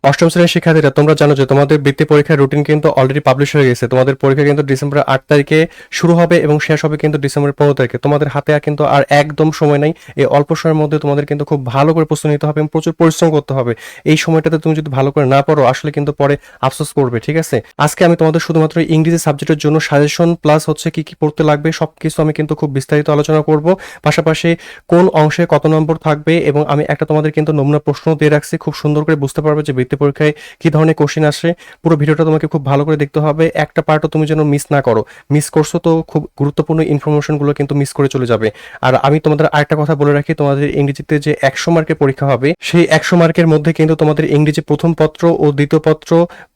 অষ্টম শ্রেণীর শিক্ষার্থীরা তোমরা জানো যে তোমাদের বৃত্তি পরীক্ষার রুটিন কিন্তু অলরেডি পাবলিশ হয়ে গেছে। তোমাদের পরীক্ষা কিন্তু ডিসেম্বরের 8 তারিখে শুরু হবে এবং শেষ হবে কিন্তু ডিসেম্বরের 15 তারিখে। তোমাদের হাতে আর কিন্তু আর একদম সময় নাই। এই অল্প সময়ের মধ্যে তোমাদের কিন্তু খুব ভালো করে প্রস্তুতি নিতে হবে এবং প্রচুর পরিশ্রম করতে হবে। এই সময়টাতে তুমি যদি ভালো করে না পড়ো আসলে কিন্তু পরে আফসোস করবে, ঠিক আছে? আজকে আমি তোমাদের শুধুমাত্র ইংরেজি সাবজেক্টের জন্য সাজেশন প্লাস হচ্ছে কি কি পড়তে লাগবে সবকিছু আমি কিন্তু খুব বিস্তারিত আলোচনা করব। পাশাপাশি কোন অংশে কত নম্বর থাকবে এবং আমি একটা তোমাদের কিন্তু নমুনা প্রশ্ন দিয়ে রাখছি, খুব সুন্দর করে বুঝতে পারবে যে বৃত্তি পরীক্ষায় কি ধরনের কোশ্চেন আসে। পুরো ভিডিওটা তোমাকে খুব ভালো করে দেখতে হবে, একটা পার্টও তুমি যেন মিস না করো। মিস করছো তো খুব গুরুত্বপূর্ণ ইনফরমেশনগুলো কিন্তু মিস করে চলে যাবে। আর আমি তোমাদের আরেকটা কথা বলে রাখি, তোমাদের ইংরেজিতে যে 100 মার্কের পরীক্ষা হবে সেই 100 মার্কের মধ্যে কিন্তু তোমাদের ইংরেজি প্রথম পত্র ও দ্বিতীয় পত্র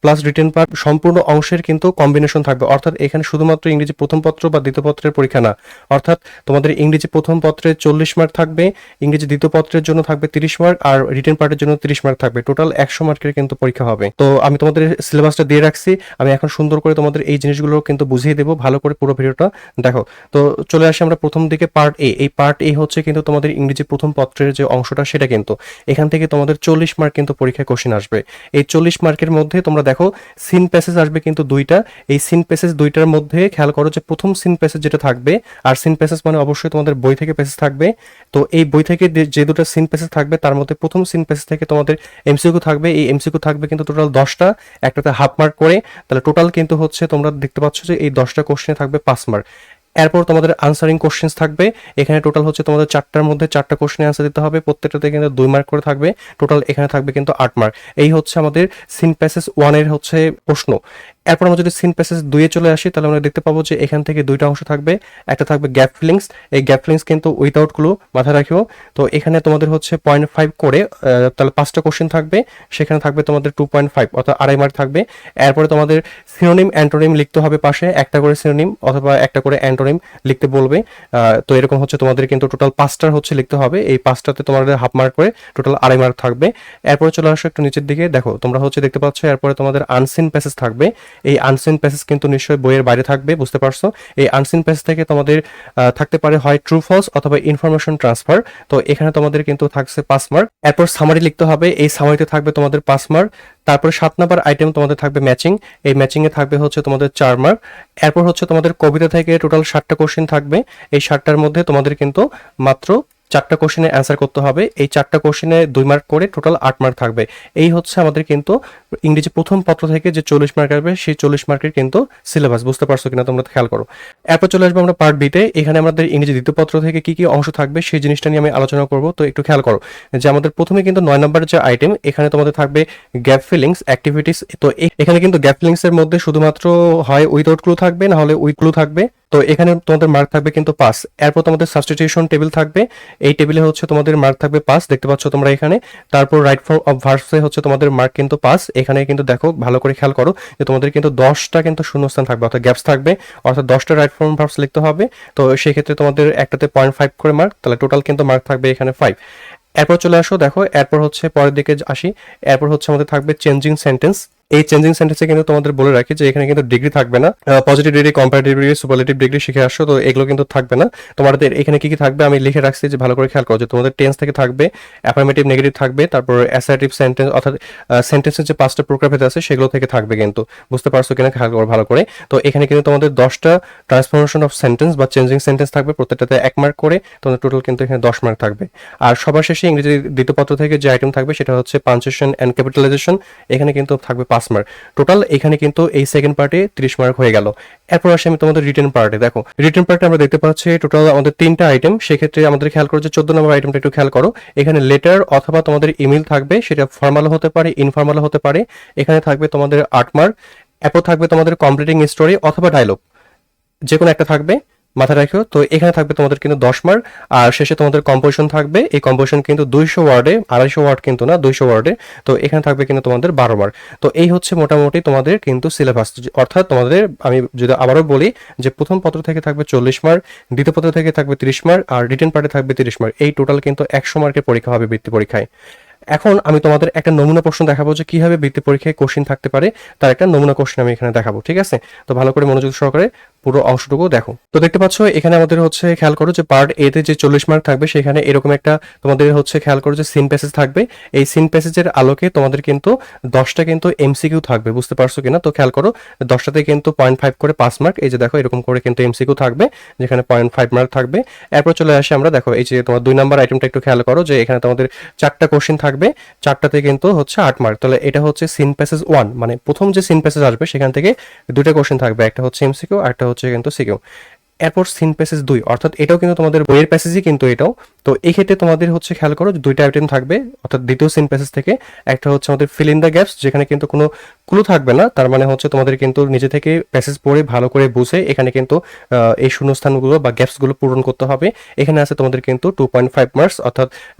প্লাস রিটেন পার্ট সম্পূর্ণ অংশের কিন্তু কম্বিনেশন থাকবে। অর্থাৎ এখানে শুধুমাত্র ইংরেজি প্রথম পত্র বা দ্বিতীয় পত্রের পরীক্ষা না, অর্থাৎ তোমাদের ইংরেজি প্রথম পত্রে 40 মার্ক থাকবে, ইংরেজি দ্বিতীয় পত্রের জন্য থাকবে 30 মার্ক, আর রিটেন পার্টের জন্য 30 মার্ক থাকবে। টোটাল 100 মার্কের কিন্তু পরীক্ষা হবে। তো আমি তোমাদের সিলেবাসটা দিয়ে রাখছি, আমি এখন সুন্দর করে তোমাদের এই জিনিসগুলো কিন্তু বুঝিয়ে দেবো। ভালো করে পুরো ভিডিওটা দেখো। তো চলে আসি আমরা প্রথম দিকে পার্ট এ। এই পার্ট এ হচ্ছে কিন্তু তোমাদের ইংরেজি প্রথম পত্রের যে অংশটা সেটা কিন্তু এখান থেকে তোমাদের 40 মার্ক কিন্তু পরীক্ষায় কোশ্চেন আসবে। এই 40 মার্কের মধ্যে তোমরা দেখো সিন প্যাসেজ আসবে কিন্তু দুইটা। এই সিন প্যাসেজ দুইটার মধ্যে খেয়াল করো যে প্রথম সিন প্যাসেজ যেটা থাকবে, আর সিন প্যাসেজ মানে অবশ্যই তোমাদের বই থেকে প্যাসেজ থাকবে। তো এই বই থেকে যে দুটো সিন প্যাসেজ থাকবে তার মধ্যে প্রথম সিন প্যাসেজ থেকে তোমাদের এমসিকিউ থাকবে। এই এমসিকিউ থাকবে কিন্তু টোটাল 10টা, একটাতে হাফ মার্ক করে। তাহলে টোটাল কিন্তু হচ্ছে তোমরা দেখতে পাচ্ছ যে এই 10টা কোশ্চেনে থাকবে 5 মার্ক। এরপর তোমাদের আনসারিং কোশ্চেন্স থাকবে। এখানে টোটাল হচ্ছে তোমাদের 4টার মধ্যে 4টা কোশ্চেনে আনসার দিতে হবে, প্রত্যেকটাতে কিন্তু 2 মার্ক করে থাকবে। টোটাল এখানে থাকবে কিন্তু 8 মার্ক। এই হচ্ছে আমাদের সিন প্যাসেজ 1 এর হচ্ছে প্রশ্ন। এরপর আমরা যদি সিন প্যাসেজ 2 এ চলে আসি তাহলে আমরা দেখতে পাবো যে এখান থেকে দুইটা অংশ থাকবে। একটা থাকবে গ্যাপ ফিলিংস। এই গ্যাপ ফিলিংস কিন্তু উইদাউট ক্লু, মাথায় রাখিও। তো এখানে তোমাদের হচ্ছে 0.5 করে, তাহলে 5টা কোশ্চেন থাকবে, সেখানে থাকবে তোমাদের 2.5 অর্থাৎ 2.5 মার্ক থাকবে। এরপরে তোমাদের সিনোনিম অ্যান্টোনিম লিখতে হবে পাশে, একটা করে সিনোনিম অথবা একটা করে অ্যান্টোনিম লিখতে বলবে। তো এরকম হচ্ছে তোমাদের কিন্তু টোটাল 5টার হচ্ছে লিখতে হবে। এই 5টাতে তোমাদের হাফ মার্ক করে টোটাল 2.5 মার্ক থাকবে। এরপরে চলে আসো একটু নিচের দিকে, দেখো তোমরা হচ্ছে দেখতে পাচ্ছ এরপরে তোমাদের আনসিন প্যাসেজ থাকবে। এই আনসিন প্যাসেজ কিন্তু নিশ্চয়ই বইয়ের বাইরে থাকবে, বুঝতে পারছো? এই আনসিন প্যাসেজ থেকে তোমাদের থাকতে পারে হয় ট্রু ফলস অথবা ইনফরমেশন ট্রান্সফার। তো এখানে তোমাদের কিন্তু থাকছে 5 মার্ক। এরপর সামারি লিখতে হবে, এই সামারিতে থাকবে তোমাদের 5 মার্ক। তারপরে 7 নম্বর আইটেম তোমাদের থাকবে ম্যাচিং। এই ম্যাচিং এ থাকবে হচ্ছে তোমাদের 4 মার্ক। এরপর হচ্ছে তোমাদের কবিতা থেকে টোটাল 60টা কোশ্চেন থাকবে। এই 60টার মধ্যে তোমাদের কিন্তু মাত্র 4টা কোশ্চেনে অ্যান্সার করতে হবে। এই 4টা কোশ্চেনে 2 মার্ক করে টোটাল 8 মার্ক থাকবে। এই হচ্ছে আমাদের কিন্তু ইংরেজি প্রথম পত্র থেকে যে 40 মার্ক আসবে সেই 40 মার্কের কিন্তু সিলেবাস, বুঝতে পারছো কিনা তোমরা খেয়াল করো। এরপর চলে আসবো আমরা পার্ট বিতে। এখানে আমাদের ইংরেজি দ্বিতীয় পত্র থেকে কি কি অংশ থাকবে সেই জিনিসটা নিয়ে আমি আলোচনা করব। তো একটু খেয়াল করো যে আমাদের প্রথমে কিন্তু 9 নম্বরের যে আইটেম, এখানে তোমাদের থাকবে গ্যাপ ফিলিংস অ্যাক্টিভিটিস। তো এখানে কিন্তু গ্যাপ ফিলিংস এর মধ্যে শুধুমাত্র হয় উইদাউট ক্লু থাকবে, না হলে উইথ ক্লু থাকবে। তো এখানে তোমাদের মার্ক থাকবে কিন্তু 5। এরপর তোমাদের সাবস্টিটিউশন টেবিল থাকবে। এই টেবিলে হচ্ছে তোমাদের মার্ক থাকবে 5, দেখতে পাচ্ছ তোমরা এখানে। তারপর রাইট ফর্ম অফ ভার্বসে হচ্ছে তোমাদের মার্ক কিন্তু 5। এখানে কিন্তু দেখো ভালো করে খেয়াল করো যে তোমাদের কিন্তু 10টা কিন্তু শূন্যস্থান থাকবে, অর্থাৎ গ্যাপস থাকবে, অর্থাৎ 10টা রাইট ফর্ম ভার্বস লিখতে হবে। তো সেই ক্ষেত্রে তোমাদের একটাতে 0.5 করে মার্ক, তাহলে টোটাল কিন্তু মার্ক থাকবে এখানে 5। এরপর চলে আসো, দেখো এরপর হচ্ছে পরের দিকে আসি। এরপর হচ্ছে আমাদের থাকবে চেঞ্জিং সেন্টেন্স। এই চেঞ্জিং সেন্টেন্সে কিন্তু তোমাদের বলে রাখি যে এখানে কিন্তু ডিগ্রি থাকবে না। Positive degree, comparative degree, superlative degree শিখে আসছো, তো এগুলো কিন্তু থাকবে না। তোমাদের এখানে কি কি থাকবে আমি লিখে রাখছি, যে ভালো করে খেয়াল করো যে তোমাদের টেন্স থেকে থাকবে, অ্যাফার্মেটিভ, নেগেটিভ থাকবে, তারপর অ্যাসার্টিভ সেন্টেন্স অর্থাৎ সেন্টেন্সের যে 5টা প্রকারভেদ আছে সেগুলো থেকে থাকবে কিন্তু, বুঝতে পারছো কিনা খেয়াল করো ভালো করে। তো এখানে কিন্তু তোমাদের 10টা ট্রান্সফরমেশন অফ সেন্টেন্স বা চেঞ্জিং সেন্টেন্স থাকবে, প্রত্যেকটাতে 1 মার্ক করে। তোমাদের টোটাল কিন্তু এখানে 10 মার্ক থাকবে। আর সবার শেষে ইংরেজি দ্বিতীয় পত্র থেকে যে আইটেম থাকবে সেটা হচ্ছে পাঞ্চুয়েশন এন্ড ক্যাপিটালাইজেশন। এখানে কিন্তু থাকবে 5 মার্ক টোটাল। এখানে কিন্তু এই সেকেন্ড পার্টে 30 মার্ক হয়ে গেল। এরপর আসি আমি তোমাদের রিটেন পার্টে। দেখো রিটেন পার্টে আমরা দেখতে পাচ্ছি টোটাল আমাদের 3টা আইটেম। সেক্ষেত্রে আমাদের খেয়াল করো যে 14 নম্বর আইটেমটা একটু খেয়াল করো। এখানে লেটার অথবা তোমাদের ইমেল থাকবে, সেটা ফর্মাল হতে পারে, ইনফর্মাল হতে পারে। এখানে থাকবে তোমাদের 8 মার্ক। এরপর থাকবে তোমাদের কমপ্লিটিং স্টোরি অথবা ডায়লগ, যে কোনো একটা থাকবে, মাথায় রাখো। তো এখানে থাকবে তোমাদের কিন্তু 10 মার্ক। আর শেষে তোমাদের কম্পোজিশন থাকবে। এই কম্পোজিশন কিন্তু 200 ওয়ার্ডে, 250 ওয়ার্ড কিন্তু না, 200 ওয়ার্ডে। তো এখানে থাকবে কিন্তু তোমাদের 12 মার্ক। তো এই হচ্ছে মোটামুটি তোমাদের কিন্তু সিলেবাস। অর্থাৎ তোমাদের আমি যদি আবারও বলি যে প্রথম পত্র থেকে থাকবে 40 মার্ক, দ্বিতীয় পত্র থেকে থাকবে 30 মার্ক, আর রিটেন পার্টে থাকবে 30 মার্ক। এই টোটাল কিন্তু 100 মার্কের পরীক্ষা হবে বৃত্তি পরীক্ষায়। এখন আমি তোমাদের একটা নমুনা প্রশ্ন দেখাবো যে কিভাবে বৃত্তি পরীক্ষায় কোশ্চেন থাকতে পারে, তার একটা নমুনা কোশ্চেন আমি এখানে দেখাবো, ঠিক আছে? তো ভালো করে মনোযোগ সহকারে পুরো অংশটুকু দেখো। তো দেখতে পাচ্ছ এখানে আমাদের হচ্ছে খেয়াল করো যে পার্ট এ তে যে 40 মার্ক থাকবে সেখানে এরকম একটা তোমাদের হচ্ছে খেয়াল করো যে সিন প্যাসেজ থাকবে। এই সিন প্যাসেজের আলোকে তোমাদের কিন্তু 10টা কিন্তু এমসিকিউ থাকবে, বুঝতে পারছো কিনা? তো খেয়াল করো 10টাতে কিন্তু 0.5 করে 5 মার্ক, এই যে দেখো এরকম করে কিন্তু এমসিকিউ থাকবে যেখানে 0.5 মার্ক থাকবে। এরপর চলে আসে আমরা, দেখো এই যে তোমার 2 নাম্বার আইটেমটা একটু খেয়াল করো যে এখানে তোমাদের 4টা কোশ্চেন থাকবে, 4টাতে কিন্তু হচ্ছে 8 মার্ক। তাহলে এটা হচ্ছে সিন প্যাসেজ 1, মানে প্রথম যে সিন প্যাসেজ আসবে সেখান থেকে 2টা কোশ্চেন থাকবে, একটা হচ্ছে এমসিকিউ আর একটা হচ্ছে কিন্তু সিকিউ। এরপর সিন প্যাসেজ 2, অর্থাৎ এটাও কিন্তু তোমাদের বইয়ের প্যাসেজই কিন্তু এটাও। তো এই ক্ষেত্রে তোমাদের হচ্ছে খেয়াল করো যে 2টা আইটেম থাকবে, অর্থাৎ দ্বিতীয় সিন প্যাসেজ থেকে। একটা হচ্ছে আমাদের ফিল ইন দ্য গ্যাপস, যেখানে কিন্তু কোনো ক্লু থাকবে না, তার মানে হচ্ছে তোমাদের কিন্তু নিজে থেকে প্যাসেজ পড়ে ভালো করে বুঝে এখানে কিন্তু এই শূন্যস্থানগুলো বা গ্যাপসগুলো পূরণ করতে হবে। এখানে আছে তোমাদের কিন্তু 2.5 মার্কস, অর্থাৎ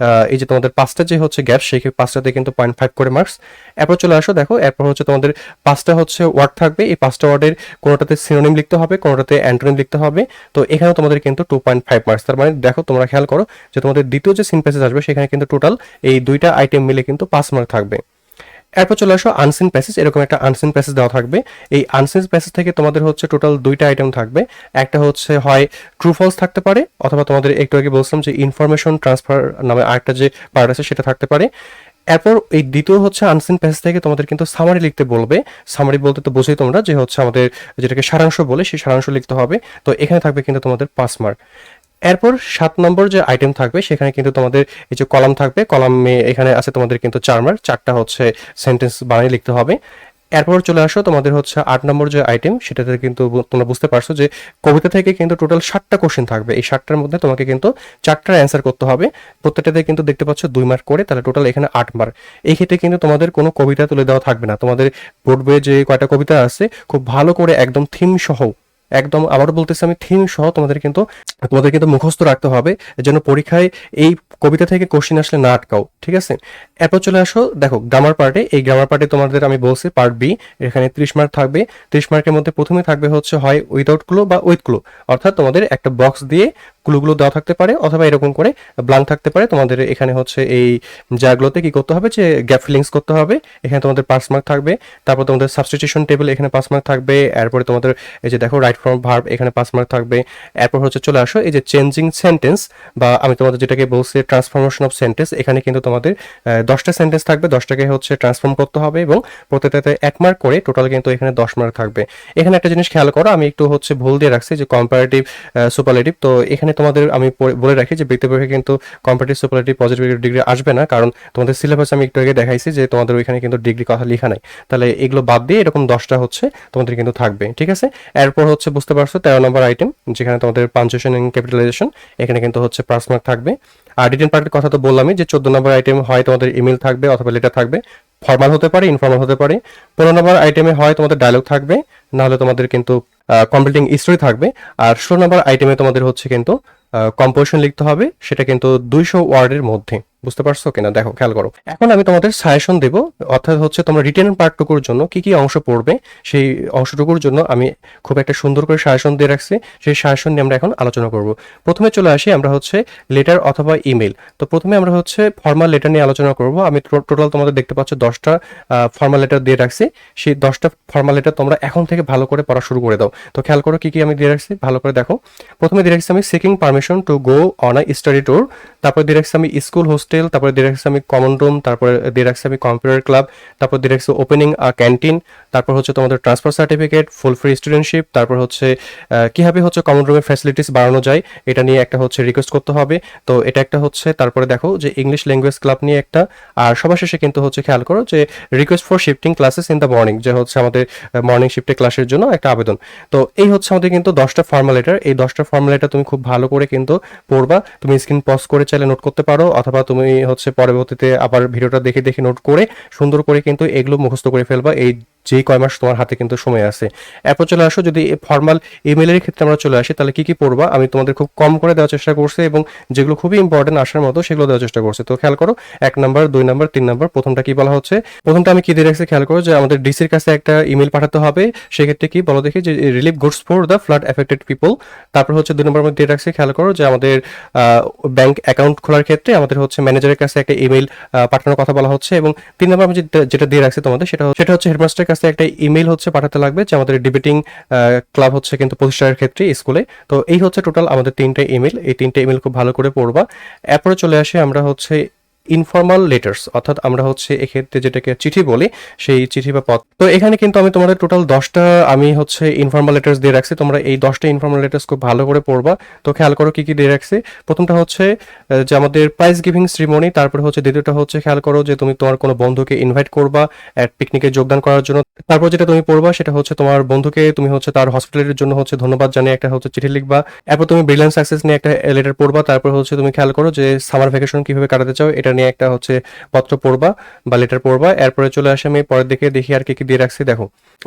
এই যে তোমাদের 5টা যে হচ্ছে গ্যাপস সেই 5টাতে কিন্তু 0.5 করে মার্কস। এরপর চলে আসো, দেখো এরপর হচ্ছে তোমাদের 5টা হচ্ছে ওয়ার্ড থাকবে, এই 5টা ওয়ার্ডের কোনোটাতে সিনোনিম লিখতে হবে, কোনোটাতে অ্যান্টোনিম লিখতে হবে। তো এখানেও তোমাদের কিন্তু 2.5 মার্কস। তার মানে দেখো তোমরা খেয়াল করো যে তোমাদের দ্বিতীয় যে সিন প্যাসেজ আসবে সেখানে কিন্তু টোটাল এই 2টা আইটেম মিলে কিন্তু 5 মার্ক থাকবে। এরপর চলে আসো আনসিন প্যাসেজ, এরকম একটা আনসিন প্যাসেজ দেওয়া থাকবে। এই আনসিন প্যাসেজ থেকে তোমাদের হচ্ছে টোটাল 2টা আইটেম থাকবে, একটা হচ্ছে হয় ট্রু ফলস থাকতে পারে, অথবা তোমাদের একটু আগে বলছিলাম যে ইনফরমেশন ট্রান্সফার নামে আরেকটা যে পার্ট আছে সেটা থাকতে পারে। এরপর এই দ্বিতীয় হচ্ছে আনসিন প্যাসেজ থেকে তোমাদের কিন্তু সামারি লিখতে বলবে। সামারি বলতে তো বোঝোই তোমরা যে হচ্ছে আমাদের যেটাকে সারাংশ বলে, সেই সারাংশ লিখতে হবে। তো এখানে থাকবে কিন্তু তোমাদের 5 মার্ক। এরপর 7 নম্বর যে আইটেম থাকবে সেখানে কিন্তু তোমাদের এই যে কলাম থাকবে, কলামে এখানে আছে তোমাদের কিন্তু 4 মার্ক, 4টা হচ্ছে সেন্টেন্স বানিয়ে লিখতে হবে। এরপর চলে আসো তোমাদের হচ্ছে 8 নম্বর যে আইটেম, সেটাতে কিন্তু তোমরা বুঝতে পারছো যে কবিতা থেকে কিন্তু টোটাল 7টা কোশ্চেন থাকবে। এই 7টার মধ্যে তোমাকে কিন্তু 4টার অ্যান্সার করতে হবে, প্রত্যেকটাতে কিন্তু দেখতে পাচ্ছ 2 মার্ক করে, তাহলে টোটাল এখানে 8 মার্ক। এই ক্ষেত্রে কিন্তু তোমাদের কোনো কবিতা তুলে দেওয়া থাকবে না, তোমাদের বোর্ড বইয়ে যে কয়টা কবিতা আছে খুব ভালো করে একদম থিম সহ, একদম আবারও বলতেছি আমি, থিম সহ তোমাদের কিন্তু মুখস্থ রাখতে হবে, যেন পরীক্ষায় এই কবিতা থেকে কোশ্চেন আসলে না আটকাও, ঠিক আছে? এরপর চলে আসো, দেখো গ্রামার পার্টে। এই গ্রামার পার্টে তোমাদের আমি বলছি পার্ট বি, এখানে 30 মার্ক থাকবে। 30 মার্কের মধ্যে প্রথমে থাকবে হচ্ছে হয় উইদাউট ক্লু বা উইথ ক্লু, অর্থাৎ তোমাদের একটা বক্স দিয়ে ক্লুগুলো দেওয়া থাকতে পারে, অথবা এরকম করে ব্ল্যাঙ্ক থাকতে পারে। তোমাদের এখানে হচ্ছে এই জায়গাগুলোতে কি করতে হবে, যে গ্যাপ ফিলিংস করতে হবে। এখানে তোমাদের 5 মার্ক থাকবে। তারপর তোমাদের সাবস্টিটিউশন টেবিল, এখানে 5 মার্ক থাকবে। এরপরে তোমাদের এই যে দেখো রাইট ফর্ম ভার্ব, এখানে 5 মার্ক থাকবে। এরপর হচ্ছে চলে আসো এই যে চেঞ্জিং সেন্টেন্স, বা আমি তোমাদের যেটাকে বলছি ট্রান্সফরমেশন অফ সেন্টেন্স। এখানে কিন্তু তোমাদের 10টা সেন্টেন্স থাকবে, 10টাকে হচ্ছে ট্রান্সফর্ম করতে হবে এবং প্রত্যেকটাতে 1 মার্ক করে, টোটাল কিন্তু এখানে 10 মার্ক থাকবে। এখানে একটা জিনিস খেয়াল করো, আমি একটু হচ্ছে ভুল দিয়ে রাখছি যে কম্পারেটিভ সুপারলেটিভ। তো এখানে তোমাদের আমি বলে রাখি যে বৃত্তি পরীক্ষায় কিন্তু কম্পারেটিভ সুপারলেটিভ পজিটিভ ডিগ্রি আসবে না, কারণ তোমাদের সিলেবাস আমি একটু আগে দেখাইছি যে তোমাদের ওইখানে কিন্তু ডিগ্রি কথা লেখা নাই। তাহলে এগুলো বাদ দিয়ে এরকম 10টা হচ্ছে তোমাদের কিন্তু থাকবে, ঠিক আছে? এরপর হচ্ছে বুঝতে পারছো 13 নম্বর আইটেম, যেখানে তোমাদের পাঞ্চুয়েশন এন্ড ক্যাপিটালাইজেশন, এখানে কিন্তু হচ্ছে 5 মার্ক থাকবে। আর রিটেন পার্টের কথা তো বললামই যে 14 নম্বর আইটেম হয় তোমাদের ইমেল থাকবে অথবা লেটার থাকবে, ফর্মাল হতে পারে, ইনফর্মাল হতে পারে। 15 নম্বর আইটেমে হয় তোমাদের ডায়লগ থাকবে, নাহলে তোমাদের কিন্তু কমপ্লিটিং স্টোরি থাকবে। আর 16 নম্বর আইটেমে তোমাদের হচ্ছে কিন্তু কম্পোজিশন লিখতে হবে, সেটা কিন্তু 200 ওয়ার্ডের মধ্যে। বুঝতে পারছো কিনা? দেখো খেয়াল করো। এখন আমি তোমাদের সাজেশন দেব, অর্থাৎ হচ্ছে তোমরা রিটেন পার্টটুকুর জন্য কি কি অংশ পড়বে সেই অংশটুকুর জন্য আমি খুব একটা সুন্দর করে সাজেশন দিয়ে রাখছি। সেই সাজেশন নিয়ে আমরা এখন আলোচনা করব। প্রথমে চলে আসি আমরা হচ্ছে লেটার অথবা ইমেল। তো প্রথমে আমরা হচ্ছে ফর্মাল লেটার নিয়ে আলোচনা করব। আমি টোটাল তোমাদের দেখতে পাচ্ছ 10টা ফর্মাল লেটার দিয়ে রাখছি। সেই 10টা ফর্মাল লেটার তোমরা এখন থেকে ভালো করে পড়া শুরু করে দাও। তো খেয়াল করো কি কি আমি দিয়ে রাখছি, ভালো করে দেখো। প্রথমে দিয়ে রাখছি আমি seeking permission to go on a study tour, তারপর দিয়ে রাখছি আমি স্কুল হোস্টেল, তারপরে দিয়ে রাখছি আমি কমন রুম, তারপরে দিয়ে রাখছি আমি কম্পিউটার ক্লাব, তারপর দিয়ে রাখছি ওপেনিং আ ক্যান্টিন, তারপর হচ্ছে তোমাদের transfer certificate, full free studentship, তারপর হচ্ছে কিভাবে হচ্ছে কমন রুমের ফ্যাসিলিটিস বাড়ানো যায় এটা নিয়ে একটা হচ্ছে রিকোয়েস্ট করতে হবে। তো এটা একটা হচ্ছে, তারপরে দেখো যে ইংলিশ ল্যাঙ্গুয়েজ ক্লাব নিয়ে একটা, আর সবার শেষে কিন্তু হচ্ছে খেয়াল করো যে request for shifting classes in the morning, যে হচ্ছে আমাদের মর্নিং শিফটে ক্লাসের জন্য একটা আবেদন। তো এই হচ্ছে আমাদের কিন্তু 10টা ফর্মাল লেটার। এই 10টা ফর্মাল লেটার তুমি খুব ভালো করে কিন্তু পড়বা। তুমি স্ক্রিন পজ করে চাইলে নোট করতে পারো, অথবা তুমি হচ্ছে পরবর্তীতে আবার ভিডিওটা দেখে দেখে নোট করে সুন্দর করে কিন্তু এগুলো মুখস্থ করে ফেলবা এই যেই কয় মাস তোমার হাতে কিন্তু সময় আছে। এরপর চলে আসো, যদি ফর্মাল ইমেলের ক্ষেত্রে আমরা চলে আসি, তাহলে কি কি পড়বা আমি তোমাদের খুব কম করে দেওয়ার চেষ্টা করছি, এবং যেগুলো খুবই ইম্পর্টেন্ট আসার মতো সেগুলো দেওয়ার চেষ্টা করছি। তো খেয়াল করো 1 নাম্বার, 2 নাম্বার, 3 নাম্বার। প্রথমটা কি বলা হচ্ছে, প্রথমটা আমি কি দিয়ে রাখছি খেয়াল করো, যে আমাদের ডিসির কাছে একটা ইমেল পাঠাতে হবে। সেক্ষেত্রে কি বলো দেখি, যে relief goods for the flood affected people. তারপর হচ্ছে 2 নম্বর মধ্যে দিয়ে রাখছি খেয়াল করো, যে আমাদের ব্যাংক অ্যাকাউন্ট খোলার ক্ষেত্রে আমাদের হচ্ছে ম্যানেজারের কাছে একটা ইমেল পাঠানোর কথা বলা হচ্ছে। এবং 3 নম্বর আমি যেটা দিয়ে রাখছি তোমাদের, সেটা হচ্ছে হেডমাস্টারের কাছে কাছে একটা ইমেল হচ্ছে পাঠাতে লাগবে যে আমাদের ডিবেটিং ক্লাব হচ্ছে কিন্তু প্রতিষ্ঠানের ক্ষেত্রে স্কুলে। তো এই হচ্ছে টোটাল আমাদের 3টে ইমেল। এই 3টে ইমেল খুব ভালো করে পড়বা। এরপরে চলে আসে আমরা হচ্ছে ইনফর্মাল লেটার্স, অর্থাৎ আমরা হচ্ছে এক্ষেত্রে যেটাকে চিঠি বলি, সেই চিঠি বা পত্র। তো এখানে কিন্তু আমি তোমাদের টোটাল 10টা আমি হচ্ছে ইনফর্মাল লেটার্স দিয়ে রাখছি। তোমরা এই 10টা ইনফর্মাল লেটার্স খুব ভালো করে পড়বা। তো খেয়াল করো কি কি দিয়ে রাখছি। প্রথমটা হচ্ছে যে আমাদের প্রাইজ গিভিং সেরিমনি। তারপরে হচ্ছে দ্বিতীয়টা হচ্ছে খেয়াল করো যে তুমি তোমার কোনো বন্ধুকে ইনভাইট করবা এক পিকনিকে যোগদান করার জন্য। তারপর যেটা তুমি পড়বা সেটা হচ্ছে তোমার বন্ধুকে তুমি হচ্ছে তার হসপিটালের জন্য হচ্ছে ধন্যবাদ জানিয়ে একটা হচ্ছে চিঠি লিখবা। এরপর তুমি ব্রিলিয়ান্ট সাকসেস নিয়ে একটা লেটার পড়বা। তারপর হচ্ছে তুমি খেয়াল করো যে সামার ভ্যাকেশন কিভাবে কাটাতে চাও এটা নিয়ে একটা হচ্ছে পত্র পড়বা বা লেটার পড়বা। এরপরে চলে আসে আমি পরের দিকে দেখি আর কি কি দিয়ে রাখছি। দেখো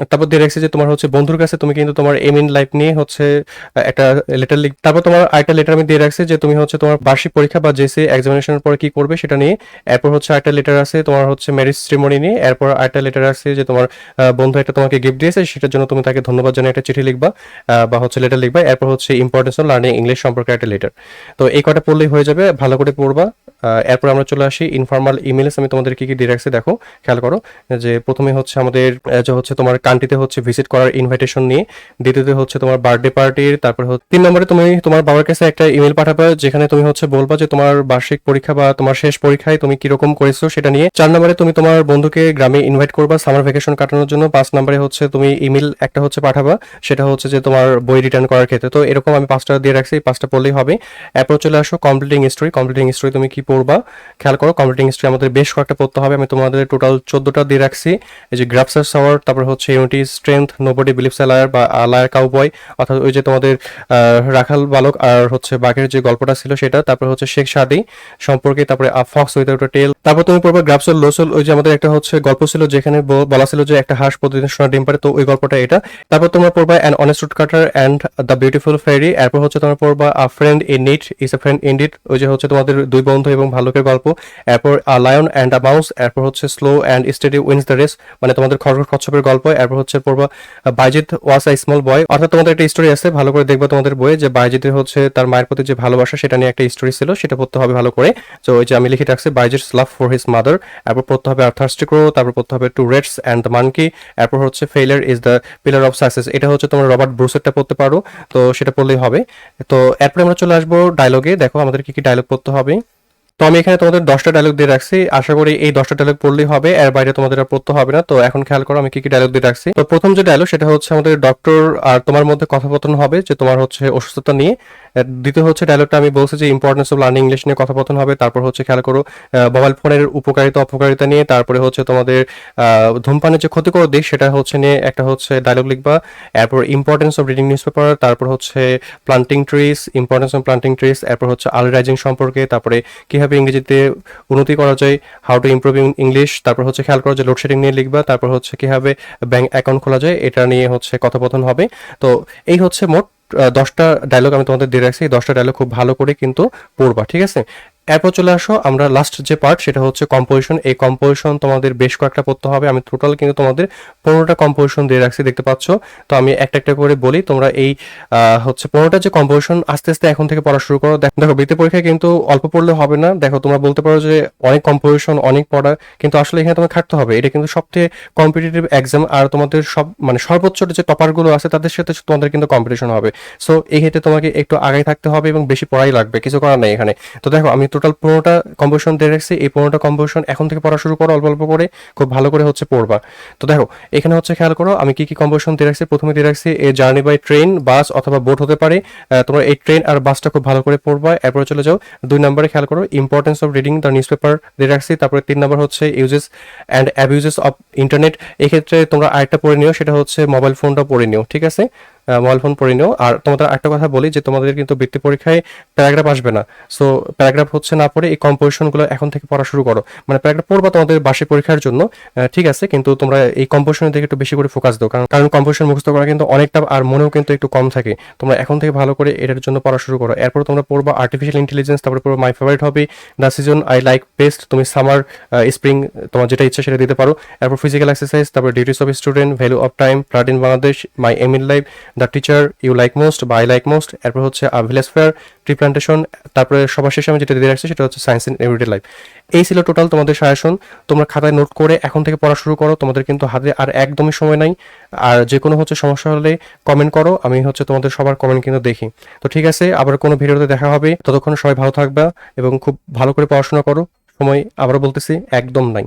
তারপর দিয়ে রাখছি যে তোমার হচ্ছে বন্ধুর কাছে তুমি কিন্তু তোমার এম ইন লাইফ নিয়ে হচ্ছে একটা লেটার লিখ। তারপর তোমার আরেকটা লেটার আমি দিয়ে রাখছি যে তুমি হচ্ছে তোমার বার্ষিক পরীক্ষা বা জেসি এক্সামিনেশনের পরে কি করবে সেটা নিয়ে। এরপর হচ্ছে আরেকটা লেটার আছে তোমার হচ্ছে ম্যারেজ সেরিমনি নিয়ে। এরপর আরেকটা লেটার আছে যে তোমার বন্ধু একটা তোমাকে গিফট দিয়েছে, সেটার জন্য তুমি তাকে ধন্যবাদ জানিয়ে একটা চিঠি লিখবা বা হচ্ছে লেটার লিখবা। এরপর হচ্ছে ইম্পর্টেন্স অফ লার্নিং ইংলিশ সম্পর্কে একটা লেটার। তো এই কটা পড়লেই হয়ে যাবে, ভালো করে পড়বা। এরপর আমরা চলে আসি ইনফর্মাল ইমেলস। আমি তোমাদের কি কি দিয়ে রাখছি দেখো, খেয়াল করো যে প্রথমে হচ্ছে আমাদের যে হচ্ছে তোমার কান্ট্রিতে হচ্ছে ভিজিট করার ইনভাইটেশন নিয়ে। দ্বিতীয়তে হচ্ছে তোমার বার্থডে পার্টির। তারপর 3 নম্বরে তুমি তোমার বাবার কাছে একটা ইমেল পাঠাবে যেখানে তুমি হচ্ছে বলবা যে তোমার বার্ষিক পরীক্ষা বা তোমার শেষ পরীক্ষায় তুমি কিরকম করেছো সেটা নিয়ে। 4 নম্বরে তুমি তোমার বন্ধুকে গ্রামে ইনভাইট করবা সামার ভ্যাকেশন কাটানোর জন্য। 5 নম্বরে হচ্ছে তুমি ইমেল একটা হচ্ছে পাঠাবা, সেটা হচ্ছে যে তোমার বই রিটার্ন করার ক্ষেত্রে। তো এরকম আমি 5টা দিয়ে রাখছি, 5টা পড়লেই হবে। এরপর চলে আসো কমপ্লিটিং স্টোরি। কমপ্লিটিং স্টোরি তুমি কি পড়বা খেয়াল করো। কমপ্লিটিং স্টোরি আমাদের বেশ কয়েকটা পড়তে হবে। আমি তোমাদের টোটাল 14টা দিয়ে রাখছি। এই যে গ্রাফসার সাওয়ার, তারপর হচ্ছে unity strength, nobody believes a liar বা লায়ার কাউবয়, অর্থাৎ ওই যে তোমাদের রাখাল বালক আর হচ্ছে বাঘের যে গল্পটা ছিল সেটা। তারপর হচ্ছে শেখ সাদি সম্পর্কে, তারপরে ফক্স উইদাউট আ টেল। তারপর তুমি পড়বে গ্রাফসল লোসল, ওই যে আমাদের একটা হচ্ছে গল্প ছিল যেখানে বলা ছিল যে একটা হাঁস প্রতিদিন সোনার ডিম পারে, তো ওই গল্পটা এটা। তারপর তোমরা পড়বা an honest would cutter and the beautiful ফেরি। এরপর হচ্ছে তোমরা পড়বা আ friend in need is a friend indeed, ওই যে হচ্ছে তোমাদের দুই বন্ধু এবং ভালুকের গল্প। এরপর a lion and a mouse. এরপর হচ্ছে slow and steady wins the race, মানে তোমাদের খরগোশ কচ্ছপের গল্প। এরপর হচ্ছে পড়বা বাইজিৎ ওয়াজ আ স্মল বয়, অর্থাৎ তোমাদের একটা স্টোরি আছে, ভালো করে দেখবা তোমাদের বইয়ে যে বাইজিতের হচ্ছে তার মায়ের প্রতি যে ভালোবাসা সেটা নিয়ে একটা স্টোরি ছিল, সেটা পড়তে হবে ভালো করে। তো ওই যে আমি লিখে রাখছি Bayazid's love for his mother. এরপর পড়তে হবে আর থার্স্টি ক্রো। তারপর পড়তে হবে two rats and the monkey. এরপর হচ্ছে failure is the pillar of success, এটা হচ্ছে তোমরা রবার্ট ব্রুসেরটা পড়তে পারো, তো সেটা পড়লেই হবে। তো এরপরে আমরা চলে আসবো ডায়লগে। দেখো আমাদের কি কি ডায়লগ পড়তে হবে। তো আমি এখানে তোমাদের 10টা ডায়লগ দিয়ে রাখছি, আশা করি এই 10টা ডায়লগ পড়লেই হবে, এর বাইরে তোমাদের আর পড়তে হবে না। তো এখন খেয়াল করো আমি কি কি ডায়লগ দিয়ে রাখছি। তো প্রথম যে ডায়লগ সেটা হচ্ছে আমাদের ডক্টর আর তোমার মধ্যে কথোপকথন হবে যে তোমার হচ্ছে অসুস্থতা নিয়ে। দ্বিতীয় হচ্ছে ডায়লগটা আমি বলছি যে ইম্পর্টেন্স অফ লার্নিং ইংলিশ নিয়ে কথোপকথন হবে। তারপর হচ্ছে খেয়াল করো মোবাইল ফোনের উপকারিতা অপকারিতা নিয়ে। তারপরে হচ্ছে তোমাদের ধূমপানের যে ক্ষতিকর দিক সেটা হচ্ছে নিয়ে একটা হচ্ছে ডায়লগ লিখবা। এরপর importance of reading news paper. তারপর হচ্ছে planting trees, importance of planting trees. এরপর হচ্ছে আর্লি রাইজিং সম্পর্কে। তারপরে কিভাবে ইংরেজিতে উন্নতি করা যায়, হাউ টু ইমপ্রুভ ইংলিশ। তারপর হচ্ছে খেয়াল করো যে লোডশেডিং নিয়ে লিখবা। তারপর হচ্ছে কিভাবে ব্যাংক অ্যাকাউন্ট খোলা যায় এটা নিয়ে হচ্ছে কথোপকথন হবে। তো এই হচ্ছে মোট 10টা ডায়লগ আমি তোমাদের দিয়ে রাখছি। এই 10টা ডায়লগ খুব ভালো করে কিন্তু পড়বা, ঠিক আছে। এরপর চলে আসো আমরা লাস্ট যে পার্ট সেটা হচ্ছে কম্পোজিশন। এই কম্পোজিশন তোমাদের বেশ কয়েকটা পড়তে হবে। আমি টোটাল কিন্তু তোমাদের 15টা কম্পোজিশন দিয়ে রাখছি, দেখতে পাচ্ছ। তো আমি একটা একটা করে বলি, তোমরা এই হচ্ছে 15টা যে কম্পোজিশন আস্তে আস্তে এখন থেকে পড়া শুরু করো। দেখো বৃত্তি পরীক্ষায় কিন্তু অল্প পড়লে হবে না। দেখো তোমরা বলতে পারো যে অনেক কম্পোজিশন অনেক পড়া, কিন্তু আসলে এখানে তোমার খাটতে হবে। এটা কিন্তু সবথেকে কম্পিটিটিভ এক্সাম, আর তোমাদের সব মানে সর্বোচ্চ যে টপারগুলো আছে তাদের সাথে তোমাদের কিন্তু কম্পিটিশন হবে। সো এই ক্ষেত্রে তোমাকে একটু আগে থাকতে হবে এবং বেশি পড়াই লাগবে, কিছু করার নেই এখানে। তো দেখো আমি টোটাল 15টা কম্পোজিশন দিয়ে রাখছি। এই 15টা কম্পোজিশন এখন থেকে পড়া শুরু করো, অল্প অল্প করে খুব ভালো করে হচ্ছে পড়বা। তো দেখো এখানে হচ্ছে খেয়াল করো আমি কি কি কম্পোজিশন দিয়ে রাখছি। প্রথমে দিয়ে রাখছি এ জার্নি বাই ট্রেন, বাস অথবা বোট হতে পারে। তোমরা এই ট্রেন আর বাসটা খুব ভালো করে পড়বা। এরপরে চলে যাও 2 নম্বরে, খেয়াল করো importance of reading the news paper দিয়ে রাখছি। তারপরে 3 নম্বর হচ্ছে uses and abuses of internet. এক্ষেত্রে তোমরা আরেকটা পড়ে নিও, সেটা হচ্ছে মোবাইল ফোনটা পড়ে নিও, ঠিক আছে। মোবাইল ফোন পড়ে নিও। আর তোমাদের একটা কথা বলি যে তোমাদের কিন্তু বৃত্তি পরীক্ষায় প্যারাগ্রাফ আসবে না। সো প্যারাগ্রাফ হচ্ছে না পড়ে এই কম্পোজিশনগুলো এখন থেকে পড়া শুরু করো। মানে প্যারাগ্রাফ পড়বা তোমাদের বার্ষিক পরীক্ষার জন্য, ঠিক আছে, কিন্তু তোমরা এই কম্পোজিশনের দিকে একটু বেশি করে ফোকাস দাও, কারণ কম্পোজিশন মুখস্থ করা কিন্তু অনেকটা আর মনেও কিন্তু একটু কম থাকে। তোমরা এখন থেকে ভালো করে এটার জন্য পড়া শুরু করো। এরপর তোমরা পড়বা আর্টিফিশিয়াল ইন্টেলিজেন্স। তারপরে পড়বা my favourite hobby, the season I like best. তুমি সামার স্প্রিং তোমার যেটা ইচ্ছা সেটা দিতে পারো। এরপর ফিজিক্যাল এক্সারসাইজ, তারপর duties of student, value of time, flood in Bangladesh, my aim in life, the teacher you like most বা আই লাইক মোস্ট, এরপর হচ্ছে ভিলেজ ফেয়ার, ট্রি প্লান্টেশন, তারপরে সবার শেষে আমি যেটা দিয়ে রাখছি সেটা হচ্ছে সায়েন্স ইন এভরিডে লাইফ। এই ছিল টোটাল তোমাদের সাজেশন। তোমরা খাতায় নোট করে এখন থেকে পড়া শুরু করো, তোমাদের কিন্তু হাতে আর একদমই সময় নাই। আর যে কোনো হচ্ছে সমস্যা হলে কমেন্ট করো, আমি হচ্ছে তোমাদের সবার কমেন্ট কিন্তু দেখি। তো ঠিক আছে, আবার কোনো ভিডিওতে দেখা হবে, ততক্ষণ সবাই ভালো থাকবা এবং খুব ভালো করে পড়াশোনা করো। সময় আবারও বলতেছি একদম নাই।